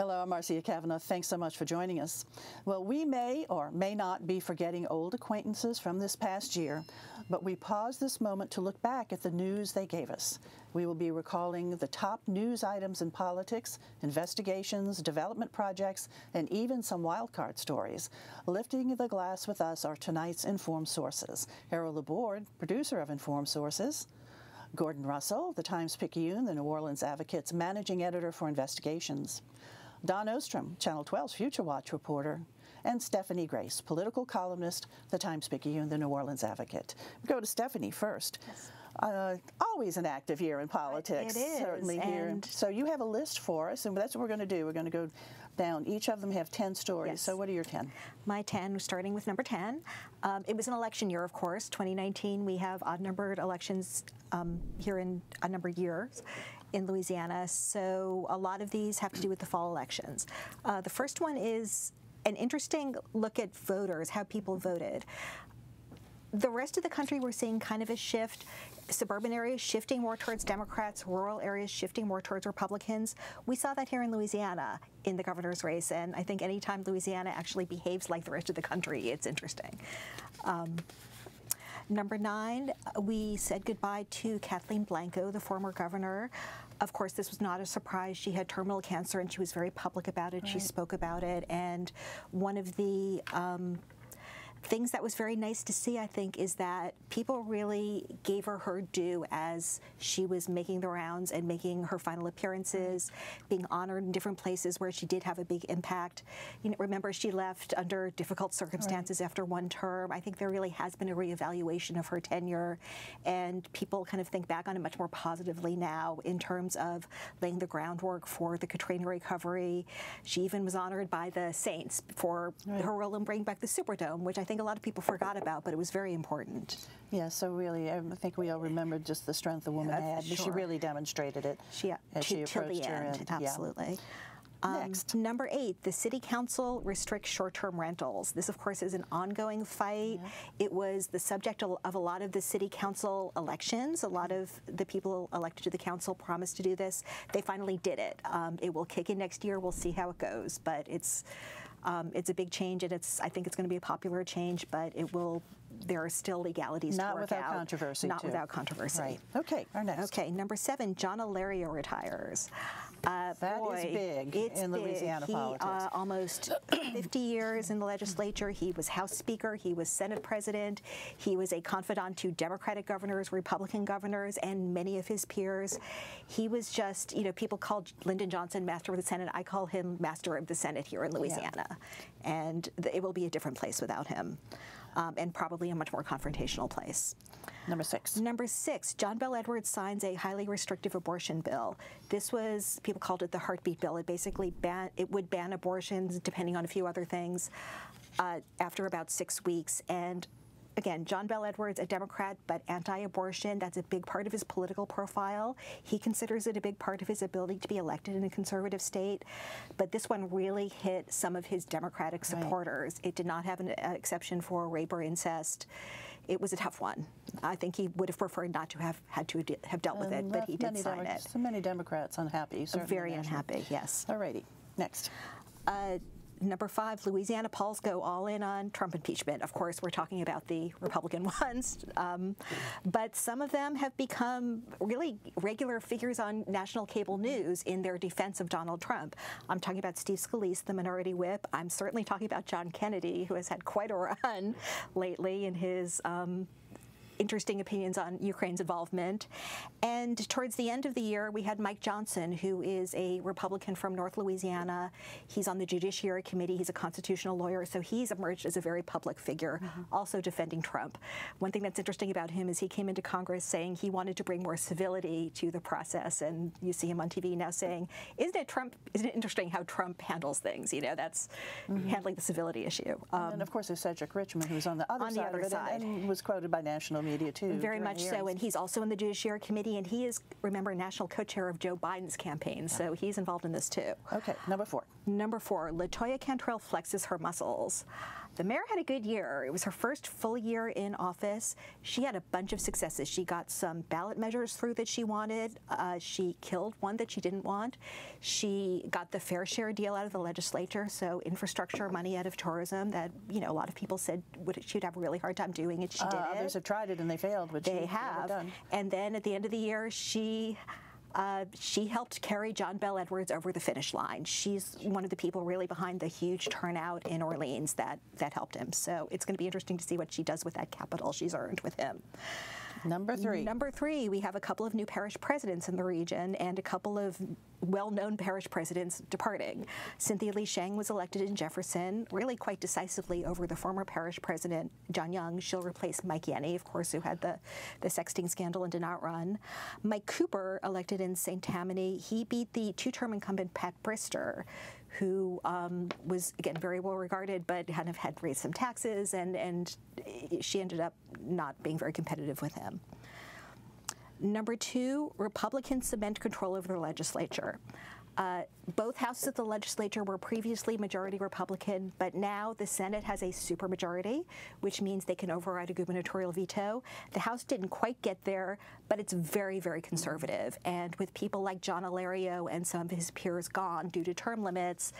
Hello, I'm Marcia Cavanaugh. Thanks so much for joining us. Well, we may or may not be forgetting old acquaintances from this past year, but we pause this moment to look back at the news they gave us. We will be recalling the top news items in politics, investigations, development projects, and even some wildcard stories. Lifting the glass with us are tonight's Informed Sources. Harold Laborde, producer of Informed Sources. Gordon Russell, the Times-Picayune, the New Orleans Advocate's managing editor for investigations. Don Ostrom, Channel 12's Future Watch reporter, and Stephanie Grace, political columnist, the Times-Picayune, the New Orleans Advocate. We go to Stephanie first. Yes. Always an active year in politics. It is. Certainly here. So you have a list for us, and that's what we're going to do. We're going to go down. Each of them have 10 stories. Yes. So what are your 10? My 10, starting with number 10. It was an election year, of course. 2019, we have odd-numbered elections here in odd-numbered years in Louisiana. So a lot of these have to do with the fall elections. The first one is an interesting look at voters, how people voted. The rest of the country, we're seeing kind of a shift. Suburban areas shifting more towards Democrats, rural areas shifting more towards Republicans. We saw that here in Louisiana in the governor's race, and I think anytime Louisiana actually behaves like the rest of the country, it's interesting. Number 9, we said goodbye to Kathleen Blanco, the former governor. Of course, this was not a surprise. She had terminal cancer, and she was very public about it. Right. She spoke about it, and one of the things that was very nice to see, I think, is that people really gave her due as she was making the rounds and making her final appearances, being honored in different places where she did have a big impact. You know, remember, she left under difficult circumstances after one term. I think there really has been a reevaluation of her tenure, and people kind of think back on it much more positively now in terms of laying the groundwork for the Katrina recovery. She even was honored by the Saints for her role in bringing back the Superdome, which I think a lot of people forgot about, but it was very important. Yeah, so really, I think we all remembered just the strength the woman had. Sure. She really demonstrated it as she approached her end. Absolutely. Next. Number 8, the City Council restricts short-term rentals. This, of course, is an ongoing fight. Yeah. It was the subject of a lot of the City Council elections. A lot of the people elected to the council promised to do this. They finally did it. It will kick in next year. We'll see how it goes, but it's a big change, and I think it's going to be a popular change, but it will. There are still legalities to work out. Not without controversy. Not without controversy. Right. Okay. Our next. Okay. Number 7, John Alario retires. That is big in Louisiana politics. Almost 50 years in the legislature. He was House Speaker. He was Senate President. He was a confidant to Democratic governors, Republican governors, and many of his peers. He was just, you know, people called Lyndon Johnson Master of the Senate. I call him Master of the Senate here in Louisiana. Yeah. And it will be a different place without him. And probably a much more confrontational place. Number 6. Number 6, John Bel Edwards signs a highly restrictive abortion bill. This was, people called it the heartbeat bill. It basically would ban abortions, depending on a few other things, after about 6 weeks. And again, John Bel Edwards, a Democrat, but anti-abortion. That's a big part of his political profile. He considers it a big part of his ability to be elected in a conservative state. But this one really hit some of his Democratic supporters. Right. It did not have an exception for rape or incest. It was a tough one. I think he would have preferred not to have had to have dealt with it, but he did sign it. So many Democrats unhappy. Very unhappy, yes. All righty. Next. Number 5, Louisiana polls go all in on Trump impeachment. Of course, we're talking about the Republican ones, but some of them have become really regular figures on national cable news in their defense of Donald Trump. I'm talking about Steve Scalise, the minority whip. I'm certainly talking about John Kennedy, who has had quite a run lately in his interesting opinions on Ukraine's involvement. And towards the end of the year, we had Mike Johnson, who is a Republican from North Louisiana. He's on the Judiciary Committee. He's a constitutional lawyer, so he's emerged as a very public figure, also defending Trump. One thing that's interesting about him is he came into Congress saying he wanted to bring more civility to the process, and you see him on TV now saying, isn't it interesting how Trump handles things? You know, that's handling the civility issue. And of course, there's Cedric Richmond, who's on the other side of it, and was quoted by national media, too. Very much so, and he's also in the Judiciary Committee, and he is, remember, national co-chair of Joe Biden's campaign, so he's involved in this, too. Okay, number 4. Number 4, LaToya Cantrell flexes her muscles. The mayor had a good year. It was her first full year in office. She had a bunch of successes. She got some ballot measures through that she wanted. She killed one that she didn't want. She got the fair share deal out of the legislature, so infrastructure money out of tourism that, you know, a lot of people said she'd have a really hard time doing it. She did it. Others have tried it and they failed, but they have. Done. And then at the end of the year, she helped carry Bel Edwards over the finish line. She's one of the people really behind the huge turnout in Orleans that helped him. So it's going to be interesting to see what she does with that capital she's earned with him. Number three, we have a couple of new parish presidents in the region and a couple of well-known parish presidents departing. Cynthia Lee Sheng was elected in Jefferson, really quite decisively over the former parish president, John Young. She'll replace Mike Yenny, of course, who had the sexting scandal and did not run. Mike Cooper, elected in St. Tammany, he beat the two-term incumbent Pat Brister, who was, again, very well regarded, but kind of had raised some taxes, and she ended up not being very competitive with him. Number two, Republicans cement control over the legislature. Both houses of the legislature were previously majority Republican, but now the Senate has a supermajority, which means they can override a gubernatorial veto. The House didn't quite get there, but it's very, very conservative. And with people like John Alario and some of his peers gone due to term limits,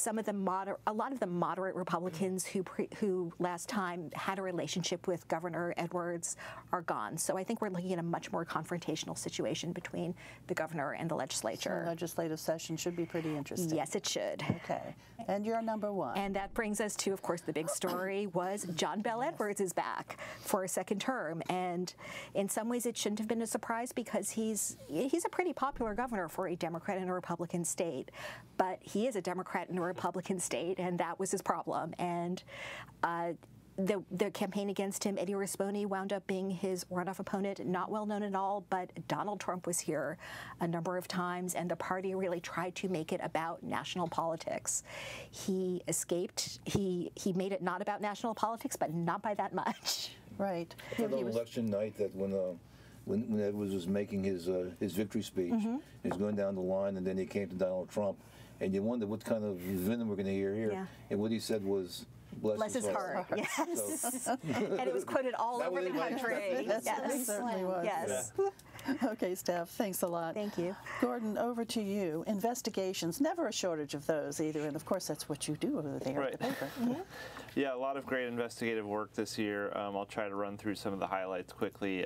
a lot of the moderate Republicans who last time had a relationship with Governor Edwards are gone. So I think we're looking at a much more confrontational situation between the governor and the legislature. So legislative session should be pretty interesting. Yes, it should. Okay. And you're number one. And that brings us to, of course, the big story was Bel Edwards is back for a second term. And in some ways it shouldn't have been a surprise because he's a pretty popular governor for a Democrat in a Republican state. But he is a Democrat in a Republican state, and that was his problem. And the campaign against him, Eddie Risponi, wound up being his runoff opponent, not well known at all, but Donald Trump was here a number of times, and the party really tried to make it about national politics. He escaped. He made it not about national politics, but not by that much. Right. I thought on election night that when Edwards was making his victory speech, he was going down the line, and then he came to Donald Trump, and you wonder what kind of venom we're going to hear here. Yeah. And what he said was, bless his heart. Yes. And it was quoted all over the country. Yes, it certainly was. Yes. Yeah. Okay, Steph, thanks a lot. Thank you. Gordon, over to you. Investigations, never a shortage of those either, and of course that's what you do over there at the paper. Yeah, a lot of great investigative work this year. I'll try to run through some of the highlights quickly.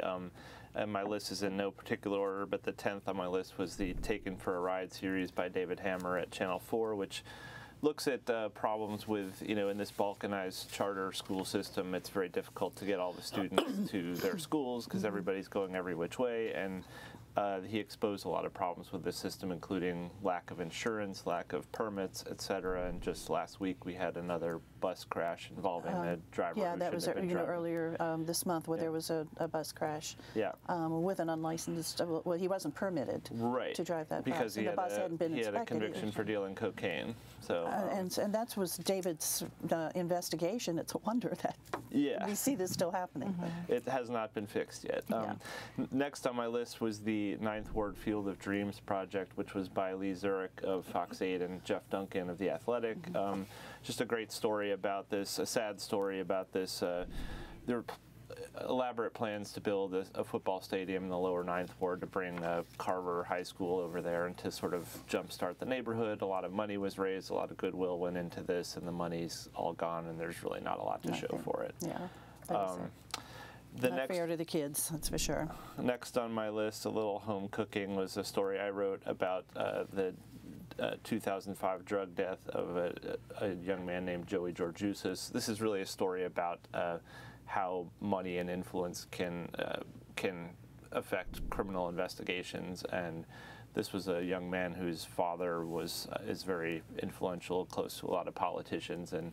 And my list is in no particular order, but the 10th on my list was the Taken for a Ride series by David Hammer at Channel 4, which looks at problems with, in this balkanized charter school system. It's very difficult to get all the students to their schools because everybody's going every which way, and he exposed a lot of problems with this system, including lack of insurance, lack of permits, etc. And just last week we had another bus crash involving a driver. Yeah, that was earlier this month where there was a bus crash. Yeah. With an unlicensed. Well, he wasn't permitted. Right. To drive that because bus, and the bus hadn't been inspected. He had a conviction for dealing cocaine. So. And that was David's investigation. It's a wonder that we see this still happening. It has not been fixed yet. Next on my list was the Ninth Ward Field of Dreams project, which was by Lee Zurich of Fox 8 and Jeff Duncan of The Athletic. Just a great story about this, a sad story about this. There were elaborate plans to build a football stadium in the lower Ninth Ward to bring Carver High School over there and to sort of jumpstart the neighborhood. A lot of money was raised, a lot of goodwill went into this, and the money's all gone, and there's really not a lot to show for it. Yeah. Not fair to the kids, that's for sure. Next on my list, a little home cooking, was a story I wrote about the 2005 drug death of a young man named Joey Georgiousis. This is really a story about how money and influence can affect criminal investigations, and this was a young man whose father is very influential, close to a lot of politicians, and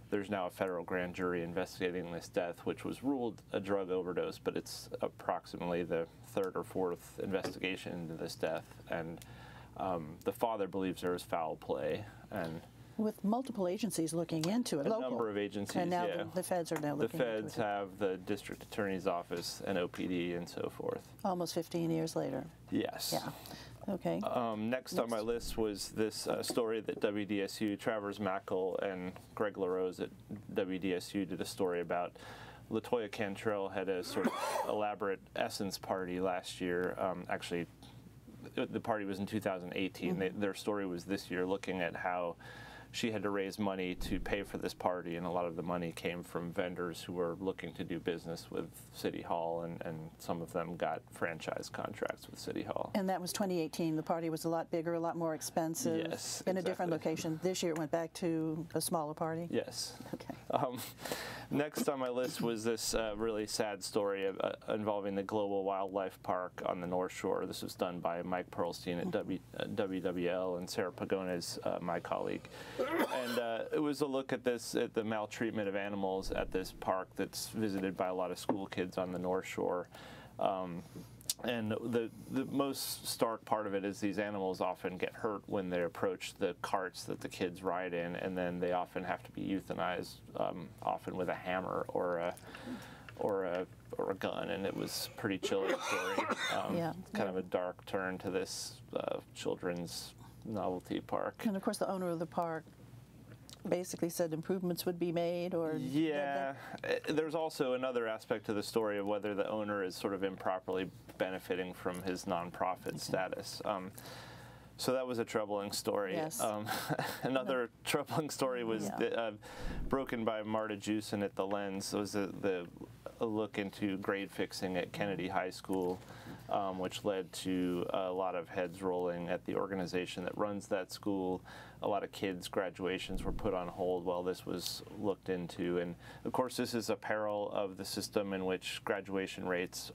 there's now a federal grand jury investigating this death, which was ruled a drug overdose, but it's approximately the third or fourth investigation into this death, and the father believes there was foul play, and with multiple agencies looking into it, a number of agencies, and now the feds are now looking into it. The feds have the district attorney's office and OPD and so forth. Almost 15 years later. Yes. Yeah. Okay. Next on my list was this story that WDSU, Travers Mackel and Greg LaRose at WDSU did a story about. LaToya Cantrell had a sort of elaborate Essence party last year. Actually, the party was in 2018. Their story was this year, looking at how she had to raise money to pay for this party, and a lot of the money came from vendors who were looking to do business with City Hall, and some of them got franchise contracts with City Hall. And that was 2018. The party was a lot bigger, a lot more expensive. Yes, in a different location. This year it went back to a smaller party? Yes. Okay. Next on my list was this really sad story involving the Global Wildlife Park on the North Shore. This was done by Mike Perlstein at WWL and Sarah Pagones, my colleague. And it was a look at the maltreatment of animals at this park that's visited by a lot of school kids on the North Shore. And the most stark part of it is these animals often get hurt when they approach the carts that the kids ride in, and then they often have to be euthanized, often with a hammer or a gun. And it was a pretty chilling story. Kind of a dark turn to this children's novelty park. And of course the owner of the park basically said improvements would be made, or there's also another aspect to the story of whether the owner is sort of improperly benefiting from his nonprofit status. So that was a troubling story. Yes. Another troubling story was broken by Marta Jewson at the Lens. It was a look into grade fixing at Kennedy High School, which led to a lot of heads rolling at the organization that runs that school. A lot of kids' graduations were put on hold while this was looked into. And of course, this is a peril of the system in which graduation rates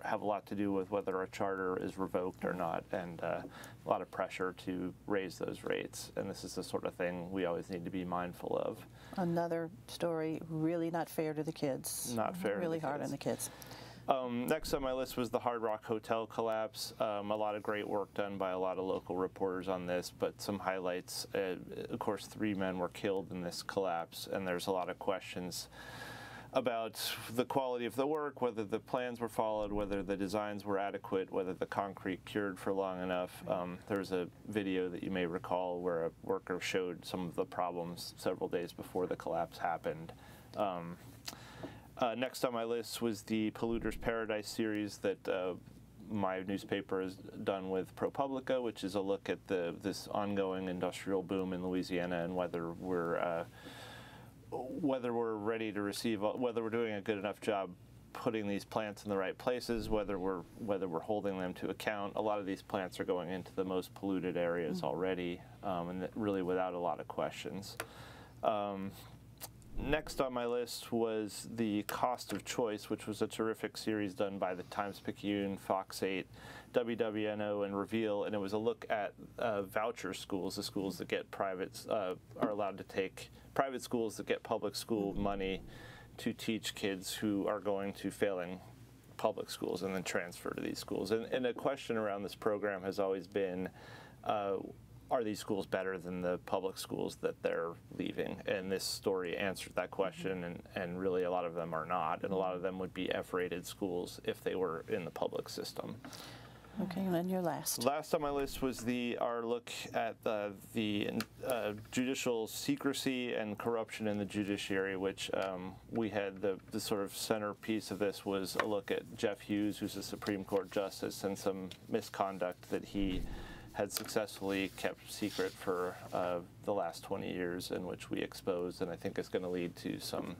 have a lot to do with whether a charter is revoked or not, and a lot of pressure to raise those rates. And this is the sort of thing we always need to be mindful of. Another story really not fair to the kids. Not fair. Really hard on the kids. Next on my list was the Hard Rock Hotel collapse. A lot of great work done by a lot of local reporters on this, but some highlights. Of course, 3 men were killed in this collapse, and there's a lot of questions about the quality of the work, whether the plans were followed, whether the designs were adequate, whether the concrete cured for long enough. There's a video that you may recall where a worker showed some of the problems several days before the collapse happened. Next on my list was the Polluter's Paradise series that my newspaper has done with ProPublica, which is a look at this ongoing industrial boom in Louisiana and whether we're ready to receive, whether we're doing a good enough job putting these plants in the right places, whether we're holding them to account. A lot of these plants are going into the most polluted areas already, and really without a lot of questions. Next on my list was the Cost of Choice, which was a terrific series done by the Times-Picayune, Fox 8, WWNO, and Reveal, and it was a look at voucher schools, the schools that get are allowed to take private schools that get public school money to teach kids who are going to failing public schools and then transfer to these schools. And a question around this program has always been, are these schools better than the public schools that they're leaving? And this story answered that question, and really a lot of them are not, and a lot of them would be F-rated schools if they were in the public system. Okay, and then your last. Last on my list was our look at the judicial secrecy and corruption in the judiciary, which we had the sort of centerpiece of this was a look at Jeff Hughes, who's a Supreme Court justice, and some misconduct that he had successfully kept secret for the last 20 years, in which we exposed, and I think is going to lead to some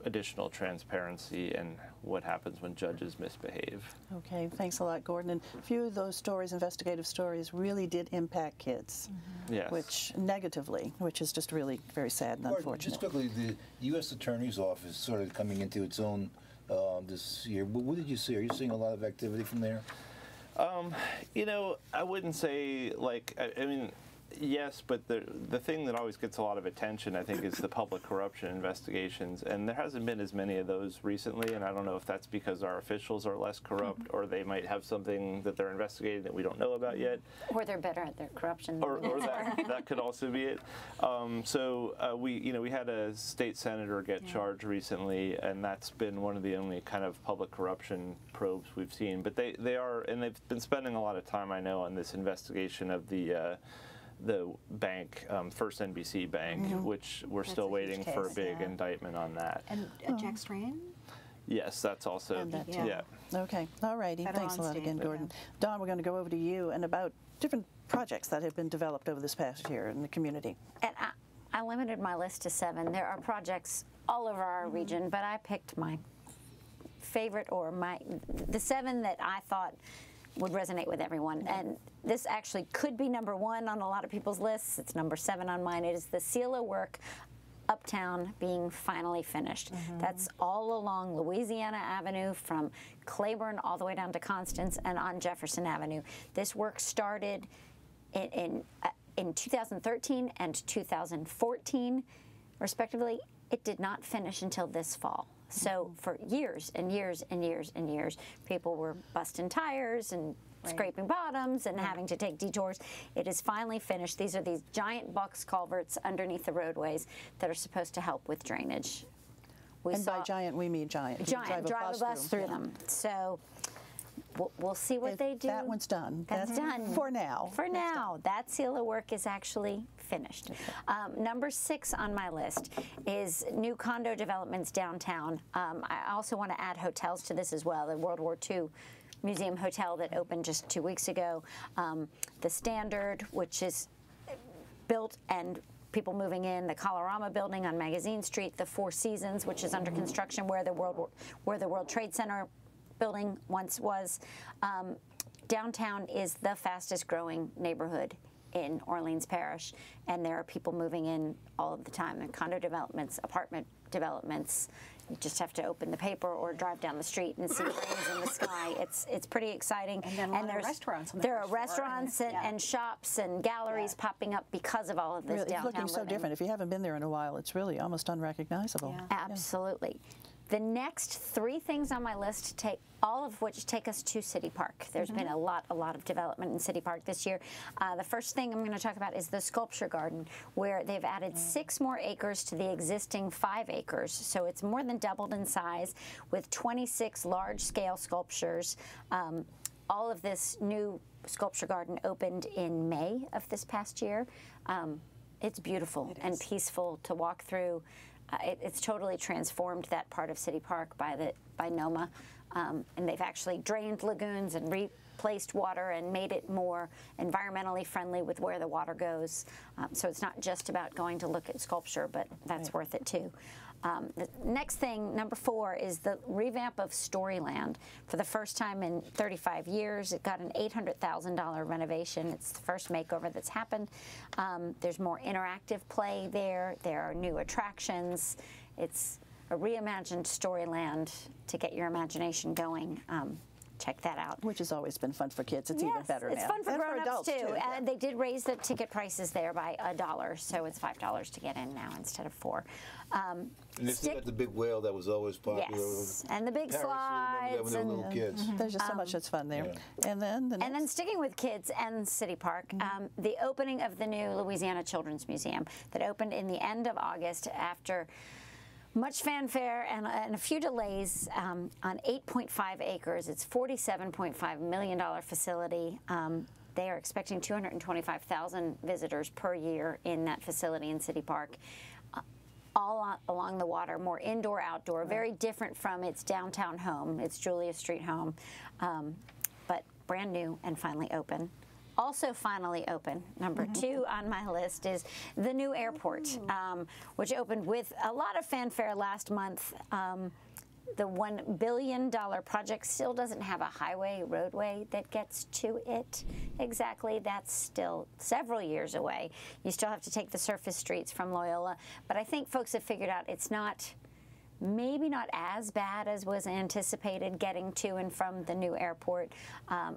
additional transparency and what happens when judges misbehave. Okay, thanks a lot, Gordon. And a few of those stories, investigative stories, really did impact kids, yes, which negatively, which is just really very sad and unfortunate. Just quickly, the U.S. Attorney's Office started coming into its own this year. What did you see? Are you seeing a lot of activity from there? You know, I wouldn't say, like, I mean, Yes, but the thing that always gets a lot of attention, I think, is the public corruption investigations, and there hasn't been as many of those recently, and I don't know if that's because our officials are less corrupt, or they might have something that they're investigating that we don't know about yet. Or they're better at their corruption. Or that could also be it. We had a state senator get charged recently, and that's been one of the only kind of public corruption probes we've seen. But they've been spending a lot of time, I know, on this investigation of the bank, First NBC Bank, which we're still waiting for a big indictment on that. And Jack Strain? Yes, that's also, yeah. Okay, all righty. Thanks a lot again, Gordon. Dawn, we're going to go over to you and about different projects that have been developed over this past year in the community. And I limited my list to 7. There are projects all over our region, but I picked my favorite, or the 7 that I thought would resonate with everyone. And this actually could be number 1 on a lot of people's lists. It's number 7 on mine. It is the CELA work uptown being finally finished. That's all along Louisiana Avenue from Claiborne all the way down to Constance and on Jefferson Avenue. This work started in 2013 and 2014, respectively. It did not finish until this fall. So for years and years and years and years, people were busting tires and scraping bottoms and having to take detours. It is finally finished. These are these giant box culverts underneath the roadways that are supposed to help with drainage. And by giant, we mean giant. Giant, drive a bus through them. So we'll see what they do. That one's done. That's done. For now. For now. That CELA work is actually finished. Number 6 on my list is new condo developments downtown. I also want to add hotels to this as well. The World War II Museum Hotel that opened just 2 weeks ago. The Standard, which is built and people moving in, the Colorama building on Magazine Street, the Four Seasons, which is under construction where the World Trade Center building once was. Downtown is the fastest growing neighborhood in Orleans Parish, and there are people moving in all of the time. There are condo developments, apartment developments. You just have to open the paper or drive down the street and see rains in the sky. It's pretty exciting. And then there's restaurants. There are restaurants and shops and galleries popping up because of all of this downtown It's looking so different. If you haven't been there in a while, it's really almost unrecognizable. Yeah. Absolutely. The next 3 things on my list, all of which take us to City Park. There's been a lot of development in City Park this year. The first thing I'm going to talk about is the Sculpture Garden, where they've added 6 more acres to the existing 5 acres. So it's more than doubled in size with 26 large-scale sculptures. All of this new Sculpture Garden opened in May of this past year. It's beautiful and peaceful to walk through. It's totally transformed that part of City Park by NOMA, and they've actually drained lagoons and replaced water and made it more environmentally friendly with where the water goes. So it's not just about going to look at sculpture, but that's worth it too. The next thing, number 4, is the revamp of Storyland. For the first time in 35 years, it got an $800,000 renovation. It's the first makeover that's happened. There's more interactive play there. There are new attractions. It's a reimagined Storyland to get your imagination going. Check that out. Which has always been fun for kids. It's even better now. It's fun for grown-ups too. Yeah. And they did raise the ticket prices there by $1, so it's $5 to get in now instead of $4. And they still got the big whale that was always popular. Yes, and the big Parents slides. remember that when they were little kids. There's just so much that's fun there. Yeah. And then the next. And then sticking with kids and City Park, the opening of the new Louisiana Children's Museum that opened in the end of August after much fanfare and a few delays on 8.5 acres. It's $47.5 million facility. They are expecting 225,000 visitors per year in that facility in City Park. All along the water, more indoor, outdoor, very different from its downtown home, its Julia Street home, but brand new and finally open. Also finally open, number 2 on my list, is the new airport, which opened with a lot of fanfare last month. The $1 billion project still doesn't have a highway roadway that gets to it exactly. That's still several years away. You still have to take the surface streets from Loyola. But I think folks have figured out it's not maybe not as bad as was anticipated getting to and from the new airport.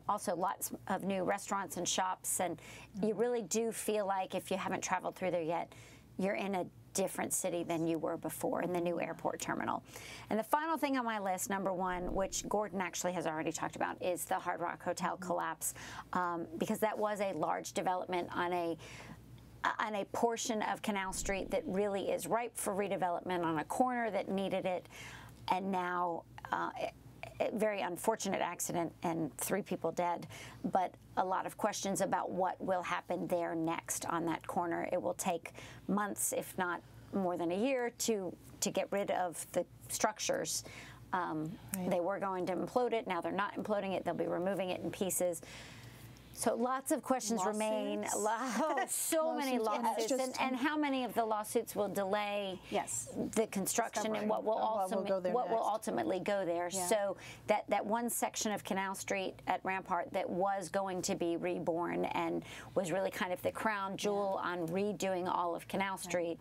Also lots of new restaurants and shops, and you really do feel like, if you haven't traveled through there yet, you're in a different city than you were before in the new airport terminal. And the final thing on my list, number one, which Gordon actually has already talked about, is the Hard Rock Hotel collapse, because that was a large development on a portion of Canal Street that really is ripe for redevelopment, on a corner that needed it, and now a very unfortunate accident and 3 people dead, but a lot of questions about what will happen there next on that corner. It will take months, if not more than a year, to get rid of the structures. They were going to implode it. Now they're not imploding it. They'll be removing it in pieces. So lots of questions remain. So many lawsuits, and how many of the lawsuits will delay the construction and what will ultimately go there. Yeah. So that one section of Canal Street at Rampart that was going to be reborn and was really kind of the crown jewel on redoing all of Canal Street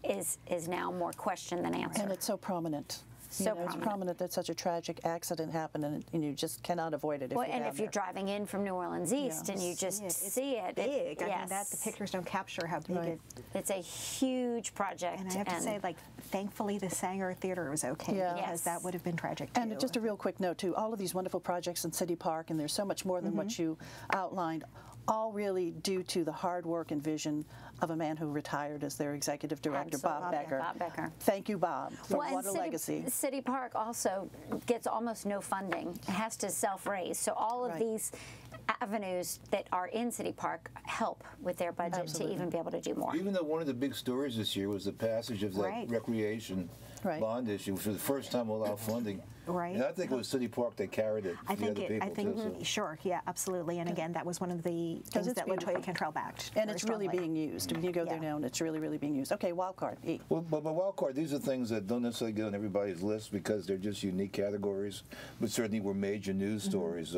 is now more question than answer. And it's so prominent. It's prominent that such a tragic accident happened, and you just cannot avoid it. If you're driving in from New Orleans East and you just see it, big. I mean, the pictures don't capture how big it's a huge project. And I have to say, like, thankfully the Sanger Theater was okay, because that would have been tragic too. And just a real quick note too: all of these wonderful projects in City Park, and there's so much more than what you outlined, all really due to the hard work and vision of a man who retired as their executive director, Bob Becker. Bob Becker. Thank you, Bob, for what a legacy. City Park also gets almost no funding. It has to self-raise. So all of these avenues that are in City Park help with their budget to even be able to do more. Even though one of the big stories this year was the passage of that recreation bond issue for the first time without funding. And I think it was City Park that carried it. I think sure, yeah, absolutely. And again, that was one of the things that Latoya Cantrell backed. And it's really being used. When you go there now, and it's really, really being used. Okay, wild card, E. Well, but wild card, these are things that don't necessarily get on everybody's list because they're just unique categories, but certainly were major news stories.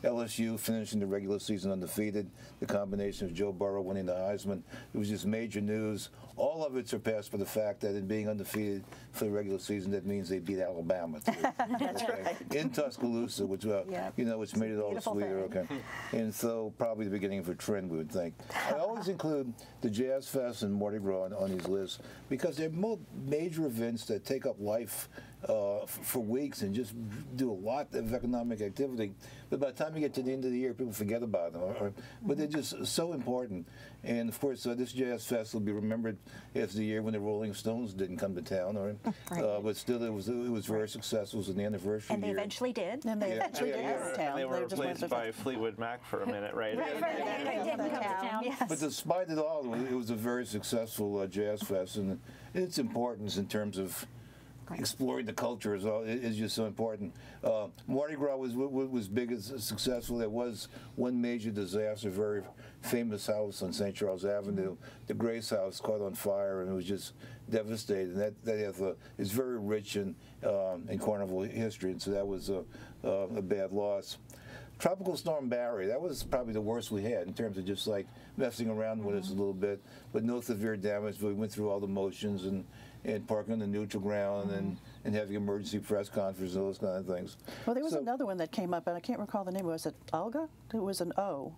LSU finishing the regular season undefeated, the combination of Joe Burrow winning the Heisman, it was just major news. All of it surpassed by the fact that in being undefeated for the regular season, that means they beat Alabama too. That's right. In Tuscaloosa, which which made it all sweeter. And so probably the beginning of a trend, we would think. I always include the Jazz Fest and Mardi Gras on these lists because they're major events that take up life for weeks and just do a lot of economic activity. But by the time you get to the end of the year, people forget about them. But they're just so important. And of course, this Jazz Fest will be remembered as the year when the Rolling Stones didn't come to town. But still, it was very successful. It was an anniversary year. And they eventually did. And they eventually did come to town. They were replaced by Fleetwood Mac for a minute, right? But despite it all, it was a very successful Jazz Fest, and its importance in terms of exploring the culture is just so important. Mardi Gras was big and successful. There was one major disaster, very famous house on St. Charles Avenue. The Grace House caught on fire, and it was just devastating. That is very rich in Carnival history, and so that was a bad loss. Tropical Storm Barry, that was probably the worst we had in terms of just like messing around with us a little bit, but no severe damage. We went through all the motions and parking on the neutral ground and having emergency press conferences and those kind of things. Well, there was another one that came up, and I can't recall the name. Was it Olga? It was an O.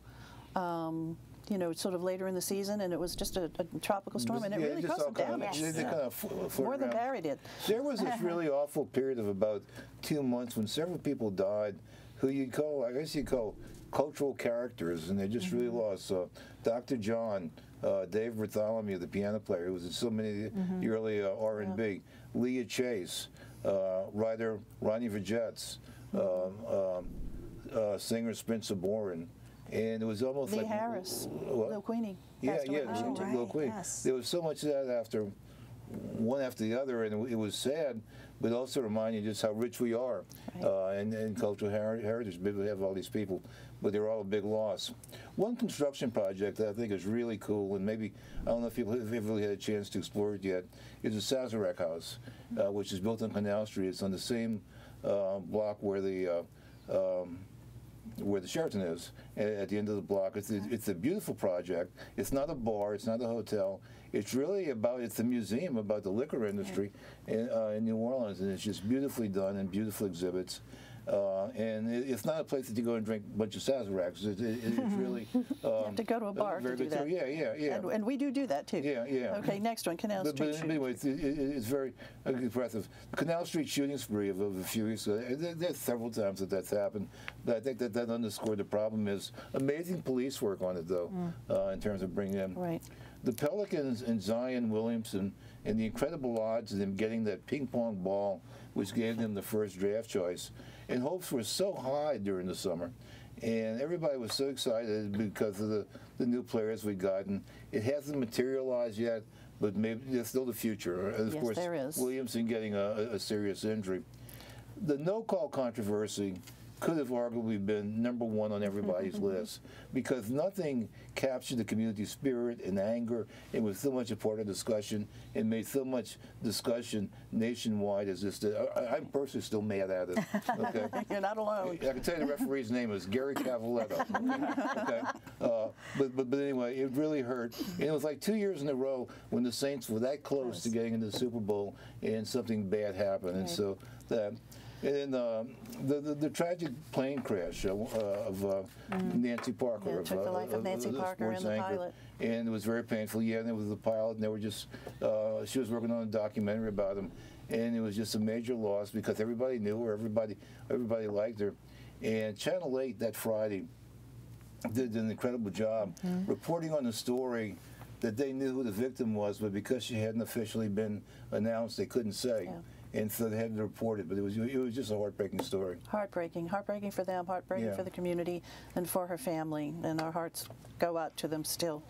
Sort of later in the season, and it was just a tropical storm, and it really caused some damage. They kind of more than Barry did. There was this really awful period of about 2 months when several people died who you'd call cultural characters, and they just really lost. Dr. John, Dave Bartholomew, the piano player, who was in so many of the early R&B, Leah Chase, writer Ronnie Vergetz, singer Spencer Boren, and it was almost Lee like Harris, Lil Queenie. Lil Queenie. There was so much of that one after the other, and it was sad, but also remind you just how rich we are in cultural heritage. We have all these people, but they're all a big loss. One construction project that I think is really cool, and maybe, I don't know if people have really had a chance to explore it yet, is the Sazerac House, which is built on Canal Street. It's on the same block where the where the Sheraton is, at the end of the block. It's a beautiful project. It's not a bar. It's not a hotel. It's really it's a museum about the liquor industry in New Orleans, and it's just beautifully done and beautiful exhibits. And it's not a place that you go and drink a bunch of Sazeracs. It's really you have to go to a bar to do that. Yeah. And we do that too. Yeah. Okay, next one, Canal Street But anyway, it's very impressive. The Canal Street shooting spree of a few weeks ago, there's several times that's happened. But I think that underscored the problem is amazing police work on it, though, in terms of bringing in. Right. The Pelicans and Zion Williamson and the incredible odds of them getting that ping pong ball, which gave them the first draft choice, and hopes were so high during the summer. And everybody was so excited because of the new players we'd gotten. It hasn't materialized yet, but maybe there's still the future. Of yes, course, there is. Williamson getting a serious injury. The no-call controversy could have arguably been #1 on everybody's list, because nothing captured the community spirit and anger. It was so much a part of discussion and made so much discussion nationwide as this did. I'm personally still mad at it. Okay? You're not alone. I can tell you the referee's name is Gary Cavaletto. Okay? But anyway, it really hurt. And it was like 2 years in a row when the Saints were that close to getting into the Super Bowl and something bad happened. And so that. And then the tragic plane crash of Nancy Parker. Yeah, took the life of Nancy Parker and the pilot. And it was very painful. Yeah, and it was the pilot, and they were just, she was working on a documentary about him. And it was just a major loss because everybody knew her, everybody liked her. And Channel 8 that Friday did an incredible job reporting on the story that they knew who the victim was, but because she hadn't officially been announced, they couldn't say. Yeah. And so they had to report it, but it was just a heartbreaking story. Heartbreaking for them, heartbreaking for the community and for her family, and our hearts go out to them still.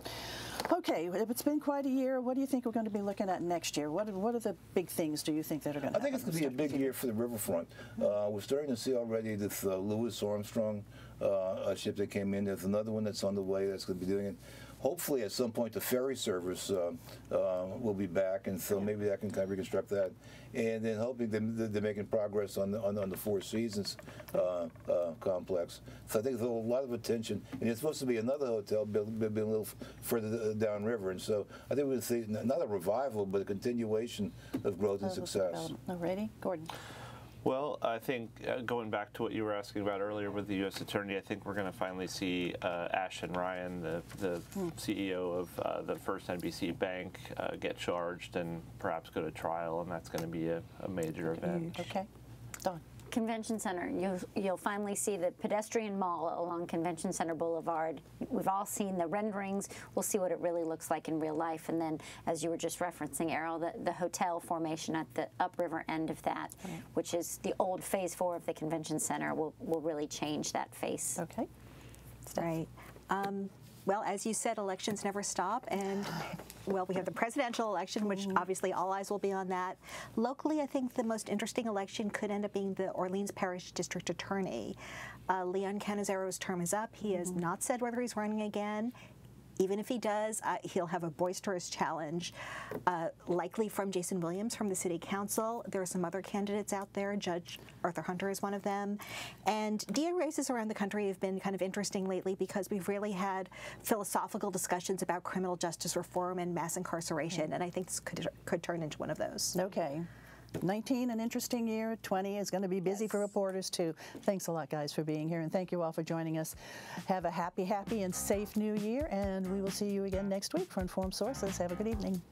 Okay, it's been quite a year. What do you think we're going to be looking at next year? What are the big things do you think that are going to happen? I think it's going to be a big year for the riverfront. We're starting to see already this Louis Armstrong ship that came in. There's another one that's on the way that's going to be doing it. Hopefully, at some point, the ferry service will be back, and so maybe that can kind of reconstruct that. And then hoping they're making progress on the Four Seasons complex. So I think there's a lot of attention, and it's supposed to be another hotel built a little further downriver. And so I think we'll see not a revival, but a continuation of growth and success. Alrighty, Gordon. Well, I think going back to what you were asking about earlier with the U.S. Attorney, I think we're going to finally see Ashton Ryan, the CEO of the First NBC Bank, get charged and perhaps go to trial, and that's going to be a major event. Okay. Dawn. Convention Center, you'll finally see the pedestrian mall along Convention Center Boulevard. We've all seen the renderings. We'll see what it really looks like in real life. And then, as you were just referencing, Errol, the hotel formation at the upriver end of that, which is the old Phase 4 of the Convention Center, will really change that face. Okay. Right. Well, as you said, elections never stop, and well, we have the presidential election, which obviously all eyes will be on that. Locally, I think the most interesting election could end up being the Orleans Parish District Attorney. Leon Canizaro's term is up. He has not said whether he's running again. Even if he does, he'll have a boisterous challenge, likely from Jason Williams from the City Council. There are some other candidates out there. Judge Arthur Hunter is one of them. And DA races around the country have been kind of interesting lately because we've really had philosophical discussions about criminal justice reform and mass incarceration, and I think this could turn into one of those. Okay. 19, an interesting year. 20 is going to be busy for reporters, too. Thanks a lot, guys, for being here, and thank you all for joining us. Have a happy, and safe new year, and we will see you again next week for Informed Sources. Have a good evening.